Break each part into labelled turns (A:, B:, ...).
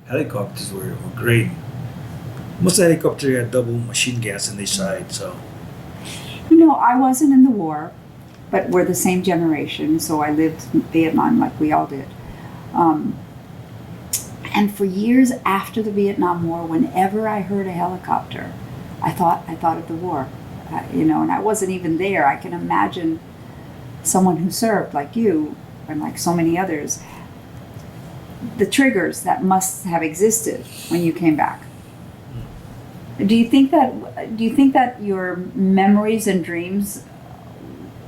A: helicopters were great. Most helicopters had double machine guns on their side, so
B: I wasn't in the war, but we're the same generation, so I lived in Vietnam like we all did. Um, and for years after the Vietnam War, whenever I heard a helicopter, I thought of the war. And I wasn't even there. I can imagine someone who served like you and like so many others, the triggers that must have existed when you came back. Do you think that your memories and dreams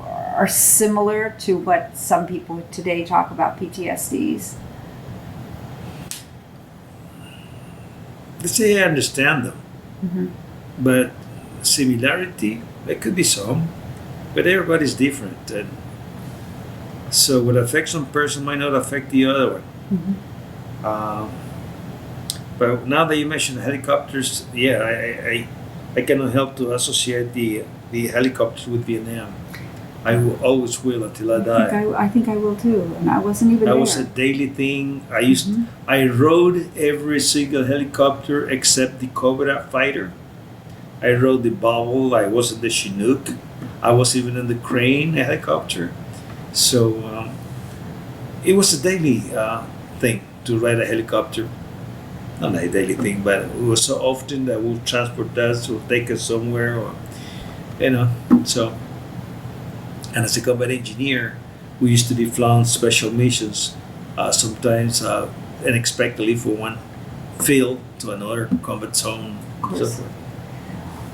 B: are similar to what some people today talk about PTSDs?
A: let's say I understand them,
B: Mm-hmm.
A: but similarity there could be some, but everybody's different, and so what affects one person might not affect the other one.
B: Mm-hmm.
A: Um, but now that you mentioned helicopters, yeah, I cannot help to associate the helicopters with Vietnam. I will, always will until I die.
B: I think I will too, and I wasn't even
A: That
B: there.
A: was a daily thing.
B: Mhm.
A: I rode every single helicopter except the Cobra fighter. I rode the Bobble. I was in the Chinook. I was even in the Crane helicopter. So it was a daily thing to ride a helicopter. Not a daily thing, but it was so often that we'll transport us or take us somewhere, or so. And as a combat engineer, we used to be flown special missions, sometimes unexpectedly from one field to another combat zone.
B: Of
A: So
B: course.
A: forth.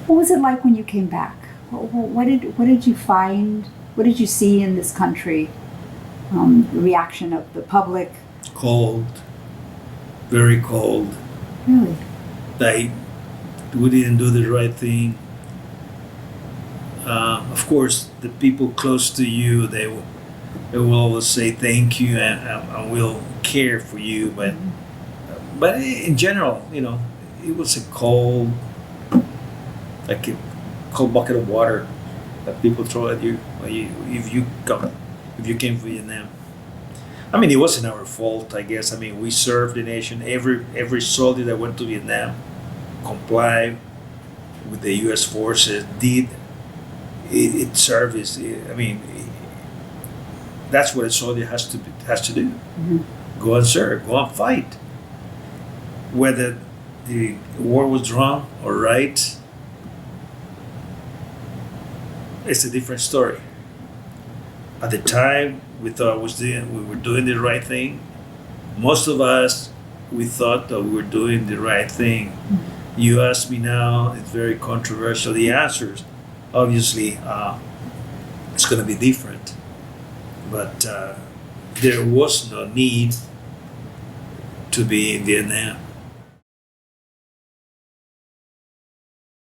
B: What was it like when you came back? What did you find? What did you see in this country? The reaction of the public.
A: Cold, very cold.
B: Really?
A: Like we didn't do the right thing. Of course, the people close to you, they will always say thank you and will care for you. But in general, it was a like a cold bucket of water that people throw at you if you came from Vietnam. I mean, it wasn't our fault, I guess. I mean, we served the nation. Every soldier that went to Vietnam complied with the U.S. forces, did its service. I mean, that's what a soldier has to do.
B: Mm-hmm.
A: Go and serve. Go and fight. Whether the war was wrong or right, it's a different story. At the time, we thought we were doing the right thing. Most of us, we thought that we were doing the right thing. You ask me now, it's very controversial. The answers, obviously, it's going to be different. But there was no need to be in Vietnam.